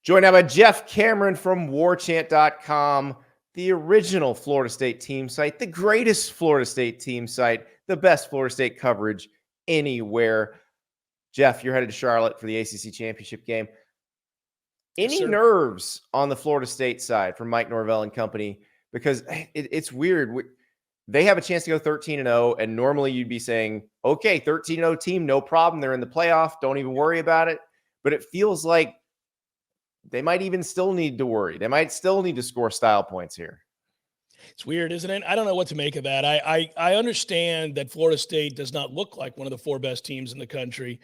Joined now by Jeff Cameron from warchant.com, the original Florida State team site, the greatest Florida State team site, the best Florida State coverage anywhere. Jeff, you're headed to Charlotte for the ACC Championship game. Any nerves on the Florida State side from Mike Norvell and company? Because it's weird. They have a chance to go 13-0, and normally you'd be saying, okay, 13-0 team, no problem. They're in the playoff. Don't even worry about it. But it feels like they might even still need to worry. They might still need to score style points here. It's weird, isn't it? I don't know what to make of that. I understand that Florida State does not look like one of the four best teams in the country.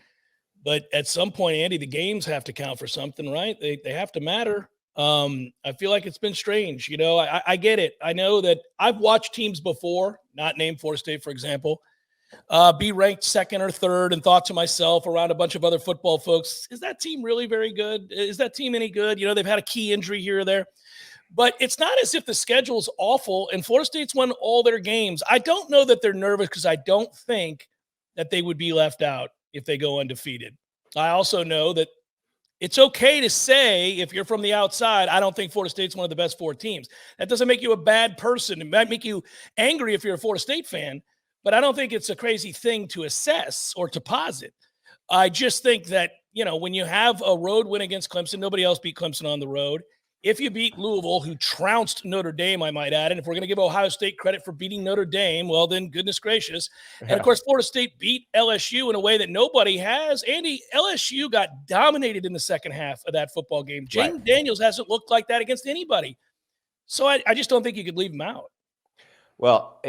But at some point, Andy, the games have to count for something, right? They have to matter. I feel like it's been strange. You know, I get it. I know that I've watched teams before, not named Florida State, for example, be ranked second or third and thought to myself around a bunch of other football folks, is that team really very good? Is that team any good? You know, they've had a key injury here or there. But it's not as if the schedule's awful and Florida State's won all their games. I don't know that they're nervous because I don't think that they would be left out if they go undefeated. I also know that it's okay to say, if you're from the outside, I don't think Florida State's one of the best four teams. That doesn't make you a bad person. It might make you angry if you're a Florida State fan, but I don't think it's a crazy thing to assess or to posit. I just think that, you know, when you have a road win against Clemson, nobody else beat Clemson on the road. If you beat Louisville, who trounced Notre Dame, I might add, and if we're going to give Ohio State credit for beating Notre Dame, well, then goodness gracious. And, of course, Florida State beat LSU in a way that nobody has. Andy, LSU got dominated in the second half of that football game. Jaden Daniels hasn't looked like that against anybody. So I just don't think you could leave him out. Well,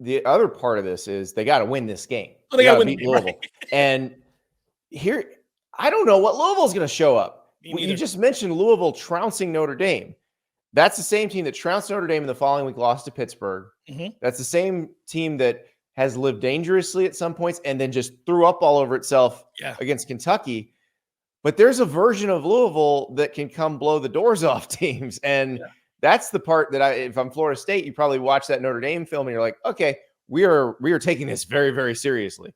the other part of this is they got to win this game. Well, they got to beat Louisville. Right? And here, I don't know what Louisville's going to show up. You just mentioned Louisville trouncing Notre Dame. That's the same team that trounced Notre Dame in the following week, lost to Pittsburgh. Mm-hmm. That's the same team that has lived dangerously at some points and then just threw up all over itself against Kentucky. But there's a version of Louisville that can come blow the doors off teams. And that's the part that if I'm Florida State, you probably watch that Notre Dame film and you're like, okay, we are taking this very, very seriously.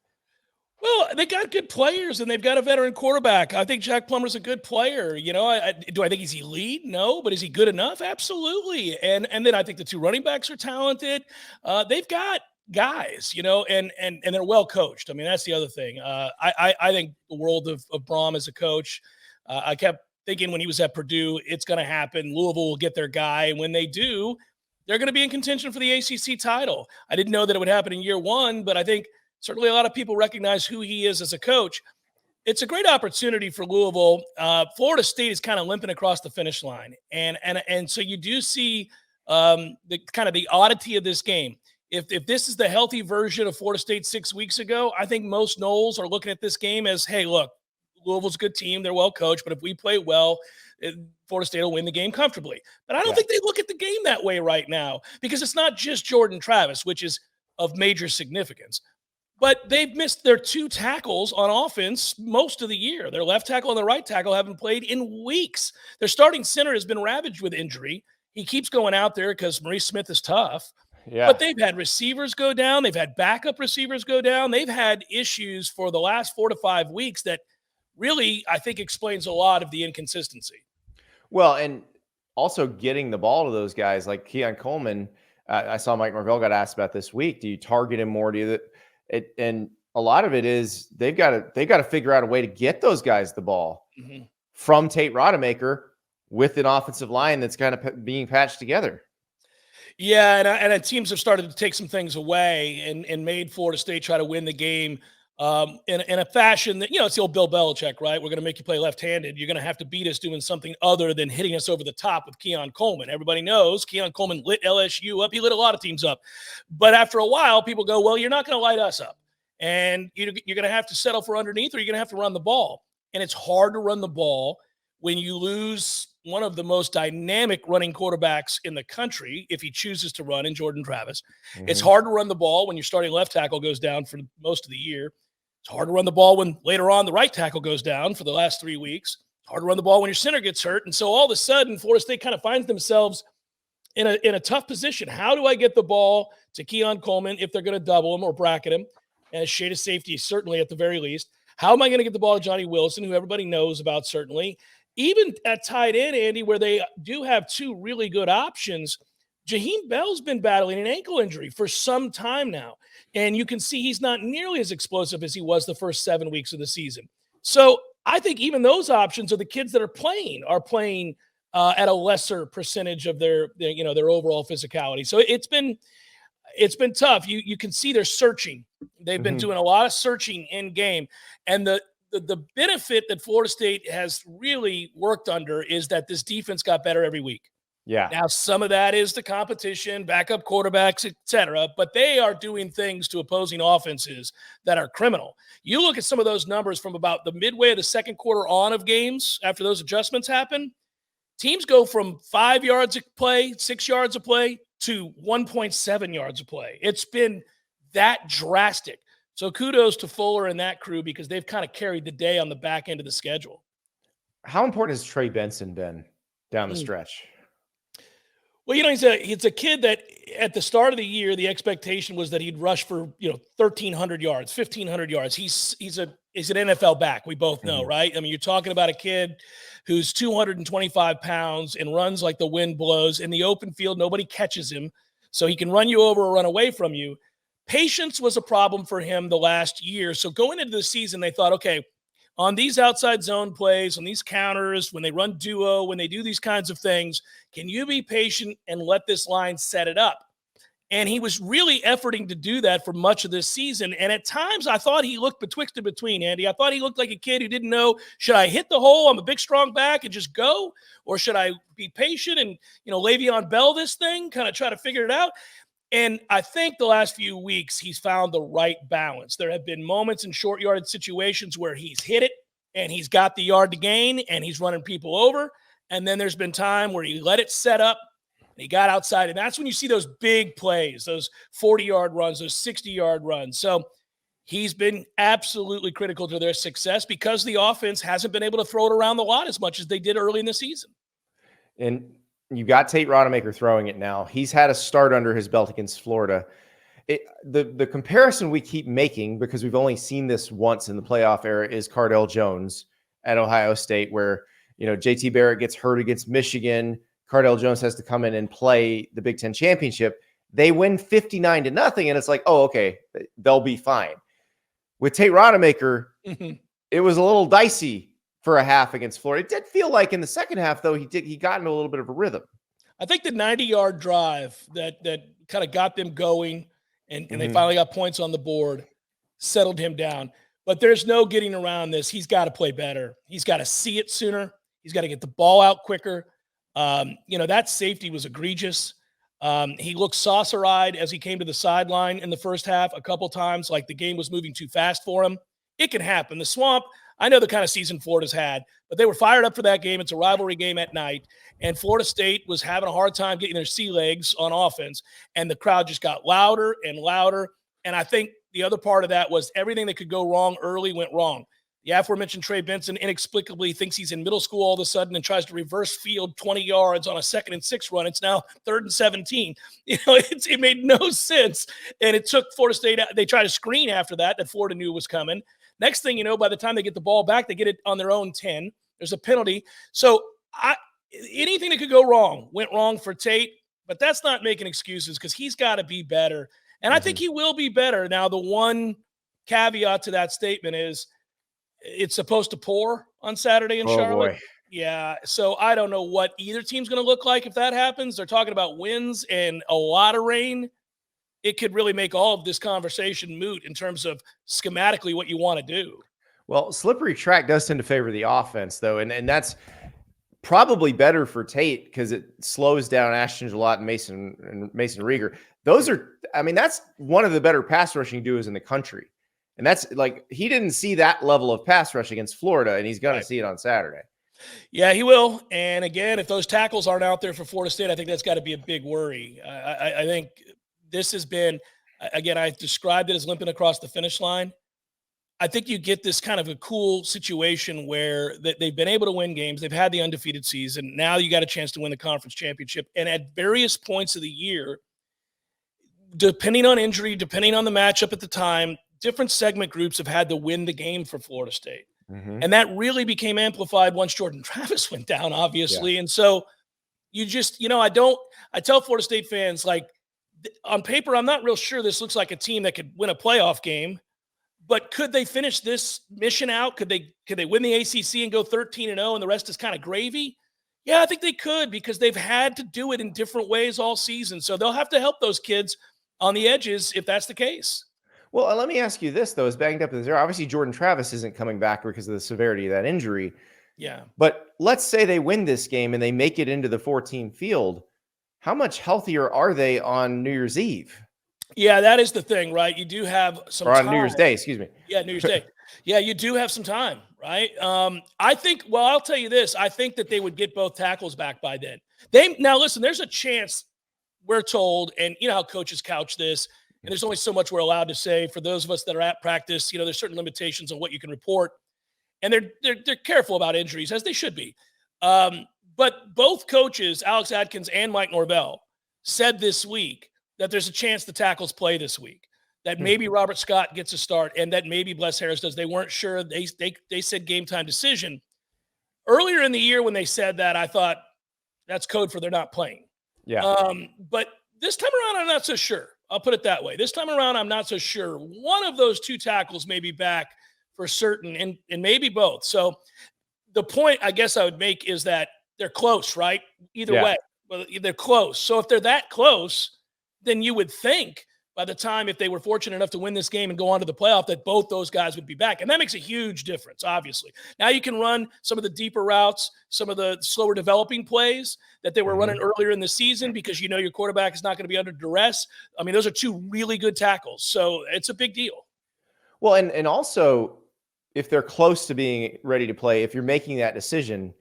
Well, they got good players, and they've got a veteran quarterback. I think Jack Plummer's a good player. You know, do I think he's elite? No, but is he good enough? Absolutely. And then I think the two running backs are talented. They've got guys, you know, and they're well coached. I mean, that's the other thing. I think the world of Braum as a coach. I kept thinking when he was at Purdue, it's going to happen. Louisville will get their guy, and when they do, they're going to be in contention for the ACC title. I didn't know that it would happen in year one, but I think certainly a lot of people recognize who he is as a coach. It's a great opportunity for Louisville. Florida State is kind of limping across the finish line. And so you do see the kind of the oddity of this game. If this is the healthy version of Florida State 6 weeks ago, I think most Noles are looking at this game as, hey, look, Louisville's a good team. They're well coached. But if we play well, Florida State will win the game comfortably. But I don't think they look at the game that way right now because it's not just Jordan Travis, which is of major significance. But they've missed their two tackles on offense most of the year. Their left tackle and their right tackle haven't played in weeks. Their starting center has been ravaged with injury. He keeps going out there because Maurice Smith is tough. Yeah. But they've had receivers go down. They've had backup receivers go down. They've had issues for the last 4 to 5 weeks that really, I think, explains a lot of the inconsistency. Well, and also getting the ball to those guys like Keon Coleman. I saw Mike Norvell got asked about this week. Do you target him more? And a lot of it is they've got to figure out a way to get those guys the ball from Tate Rodemaker with an offensive line that's kind of being patched together. Yeah, and teams have started to take some things away and made Florida State try to win the game in a fashion that, you know, it's the old Bill Belichick, right? We're going to make you play left-handed. You're going to have to beat us doing something other than hitting us over the top with Keon Coleman. Everybody knows Keon Coleman lit LSU up. He lit a lot of teams up. But after a while, people go, well, you're not going to light us up. And you're going to have to settle for underneath or you're going to have to run the ball. And it's hard to run the ball when you lose one of the most dynamic running quarterbacks in the country, if he chooses to run, in Jordan Travis. It's hard to run the ball when your starting left tackle goes down for most of the year. It's hard to run the ball when later on the right tackle goes down for the last 3 weeks. It's hard to run the ball when your center gets hurt. And so all of a sudden, Florida State kind of finds themselves in a tough position. How do I get the ball to Keon Coleman if they're going to double him or bracket him? And a shade of safety, certainly at the very least. How am I going to get the ball to Johnny Wilson, who everybody knows about, certainly? even at tight end, Andy, where they do have two really good options, Jaheim Bell's been battling an ankle injury for some time now. And you can see he's not nearly as explosive as he was the first 7 weeks of the season. So I think even those options are the kids that are playing at a lesser percentage of their overall physicality. So it's been tough. You can see they're searching. They've been doing a lot of searching in game. And the benefit that Florida State has really worked under is that this defense got better every week. Yeah. Now, some of that is the competition, backup quarterbacks, et cetera, but they are doing things to opposing offenses that are criminal. You look at some of those numbers from about the midway of the second quarter on of games after those adjustments happen, teams go from 5 yards of play, 6 yards of play to 1.7 yards of play. It's been that drastic. So kudos to Fuller and that crew because they've kind of carried the day on the back end of the schedule. How important has Trey Benson been down the stretch? Well, he's a kid that at the start of the year, the expectation was that he'd rush for 1,300 yards, 1,500 yards. He's an NFL back. We both know, right? I mean, you're talking about a kid who's 225 pounds and runs like the wind blows in the open field. Nobody catches him, so he can run you over or run away from you. Patience was a problem for him the last year. So going into the season, they thought, okay, on these outside zone plays, on these counters, when they run duo, when they do these kinds of things, can you be patient and let this line set it up? And he was really efforting to do that for much of this season. And at times I thought he looked betwixt and between, Andy. I thought he looked like a kid who didn't know, should I hit the hole? I'm a big, strong back and just go? Or should I be patient and, Le'Veon Bell this thing, kind of try to figure it out? And I think the last few weeks, he's found the right balance. There have been moments in short yardage situations where he's hit it and he's got the yard to gain and he's running people over. And then there's been time where he let it set up and he got outside. And that's when you see those big plays, those 40-yard runs, those 60-yard runs. So he's been absolutely critical to their success because the offense hasn't been able to throw it around the lot as much as they did early in the season. And you got Tate Rodemaker throwing it now. He's had a start under his belt against Florida. The comparison we keep making, because we've only seen this once in the playoff era, is Cardell Jones at Ohio State, where JT Barrett gets hurt against Michigan. Cardell Jones has to come in and play the Big Ten championship. They win 59-0, and it's like, oh, okay, they'll be fine. With Tate Rodemaker, it was a little dicey for a half against Florida. It did feel like in the second half, though, he got into a little bit of a rhythm. I think the 90-yard drive that kind of got them going and they finally got points on the board settled him down. But there's no getting around this. He's got to play better. He's got to see it sooner. He's got to get the ball out quicker. That safety was egregious. He looked saucer-eyed as he came to the sideline in the first half a couple times, like the game was moving too fast for him. It can happen. The Swamp, I know the kind of season Florida's had, but they were fired up for that game. It's a rivalry game at night, and Florida State was having a hard time getting their sea legs on offense, and the crowd just got louder and louder. And I think the other part of that was everything that could go wrong early went wrong. The aforementioned Trey Benson inexplicably thinks he's in middle school all of a sudden and tries to reverse field 20 yards on a 2nd and 6 run. It's now 3rd and 17. It made no sense. And it took Florida State. They tried to screen after that Florida knew was coming. Next thing you know, by the time they get the ball back, they get it on their own 10. There's a penalty. So anything that could go wrong went wrong for Tate, but that's not making excuses because he's got to be better. And I think he will be better. Now, the one caveat to that statement is it's supposed to pour on Saturday in Charlotte. Boy. Yeah. So I don't know what either team's going to look like if that happens. They're talking about winds and a lot of rain. It could really make all of this conversation moot in terms of schematically what you want to do. Well, slippery track does tend to favor the offense, though, and that's probably better for Tate because it slows down Ashton Gillott and Mason Rieger. That's one of the better pass rushing duos in the country. And that's like, he didn't see that level of pass rush against Florida, and he's going to see it on Saturday. Yeah, he will. And again, if those tackles aren't out there for Florida State, I think that's got to be a big worry. I think this has been, again, I described it as limping across the finish line. I think you get this kind of a cool situation where they've been able to win games. They've had the undefeated season. Now you got a chance to win the conference championship. And at various points of the year, depending on injury, depending on the matchup at the time, different segment groups have had to win the game for Florida State. And that really became amplified once Jordan Travis went down, obviously. And so you just, I tell Florida State fans, like, on paper, I'm not real sure this looks like a team that could win a playoff game, but could they finish this mission out? Could they win the ACC and go 13-0 and the rest is kind of gravy? Yeah, I think they could, because they've had to do it in different ways all season. So they'll have to help those kids on the edges if that's the case. Well, let me ask you this, though, as banged up as they are, obviously Jordan Travis isn't coming back because of the severity of that injury. Yeah. But let's say they win this game and they make it into the 14 field. How much healthier are they on New Year's Eve? Yeah, that is the thing, right? You do have some time. New Year's Day, excuse me. Yeah, New Year's Day. Yeah, you do have some time, right? I think, I'll tell you this. I think that they would get both tackles back by then. Now, listen, there's a chance, we're told, and you know how coaches couch this, and there's only so much we're allowed to say. For those of us that are at practice, there's certain limitations on what you can report, and they're careful about injuries, as they should be. But both coaches, Alex Atkins and Mike Norvell, said this week that there's a chance the tackles play this week, that maybe Robert Scott gets a start, and that maybe Bless Harris does. They weren't sure. They said game time decision. Earlier in the year when they said that, I thought that's code for they're not playing. Yeah. But this time around, I'm not so sure. I'll put it that way. This time around, I'm not so sure. One of those two tackles may be back for certain, and maybe both. So the point I guess I would make is that they're close, right? Either way, well, they're close. So if they're that close, then you would think by the time, if they were fortunate enough to win this game and go on to the playoff, that both those guys would be back. And that makes a huge difference, obviously. Now you can run some of the deeper routes, some of the slower developing plays that they were running earlier in the season, because your quarterback is not going to be under duress. I mean, those are two really good tackles. So it's a big deal. Well, and also, if they're close to being ready to play, if you're making that decision,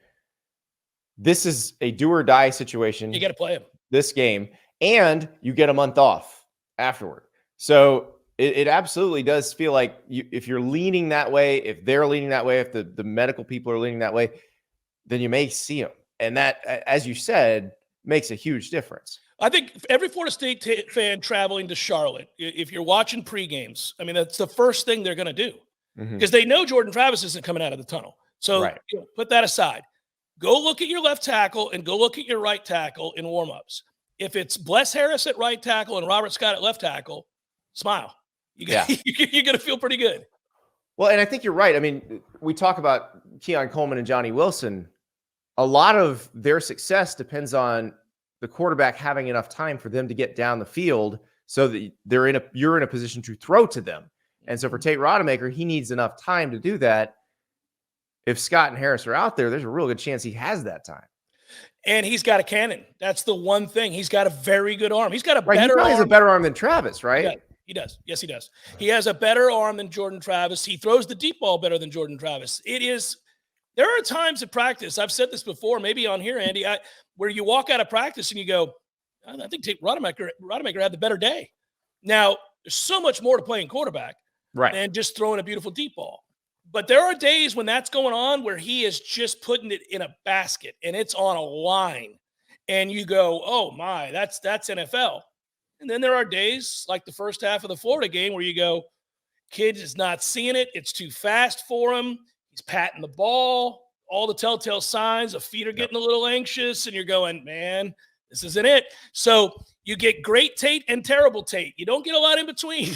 this is a do or die situation. You got to play them this game, and you get a month off afterward. So it absolutely does feel like if you're leaning that way, if they're leaning that way, if the medical people are leaning that way, then you may see them. And that, as you said, makes a huge difference. I think every Florida State fan traveling to Charlotte, if you're watching pre-games, I mean, that's the first thing they're going to do, because they know Jordan Travis isn't coming out of the tunnel. So put that aside. Go look at your left tackle and go look at your right tackle in warmups. If it's Bless Harris at right tackle and Robert Scott at left tackle, smile. You're going to feel pretty good. Well, and I think you're right. I mean, we talk about Keon Coleman and Johnny Wilson. A lot of their success depends on the quarterback having enough time for them to get down the field so that you're in a position to throw to them. And so for Tate Rodemaker, he needs enough time to do that. If Scott and Harris are out there, there's a real good chance he has that time. And he's got a cannon. That's the one thing. He's got a very good arm. He's got a better arm. He has a better arm than Travis, right? Yeah, he does. Yes, he does. He has a better arm than Jordan Travis. He throws the deep ball better than Jordan Travis. There are times at practice, I've said this before, maybe on here, Andy, where you walk out of practice and you go, I think Rodemaker had the better day. Now, there's so much more to playing quarterback than just throwing a beautiful deep ball. But there are days when that's going on where he is just putting it in a basket and it's on a line. And you go, oh my, that's NFL. And then there are days like the first half of the Florida game where you go, kid is not seeing it. It's too fast for him. He's patting the ball. All the telltale signs of feet are getting a little anxious. And you're going, man, this isn't it. So you get great Tate and terrible Tate. You don't get a lot in between.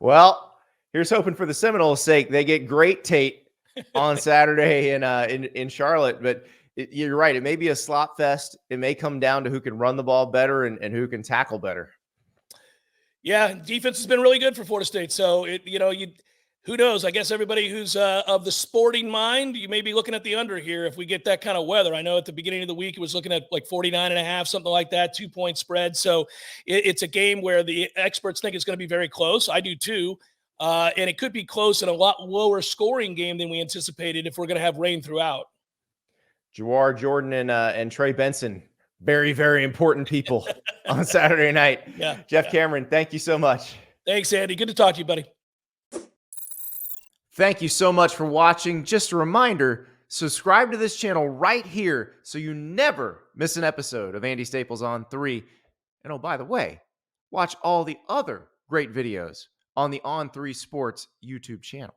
Well, here's hoping for the Seminoles' sake. They get great Tate on Saturday in Charlotte. But you're right. It may be a slop fest. It may come down to who can run the ball better and who can tackle better. Yeah, defense has been really good for Florida State. So, who knows? I guess everybody who's of the sporting mind, you may be looking at the under here if we get that kind of weather. I know at the beginning of the week it was looking at like 49.5, something like that, 2-point spread. So it's a game where the experts think it's going to be very close. I do too. And it could be close and a lot lower scoring game than we anticipated if we're going to have rain throughout. Jawar Jordan and Trey Benson, very, very important people on Saturday night. Yeah, Jeff Cameron, thank you so much. Thanks, Andy. Good to talk to you, buddy. Thank you so much for watching. Just a reminder, subscribe to this channel right here so you never miss an episode of Andy Staples on 3. And oh, by the way, watch all the other great videos on the On3 Sports YouTube channel.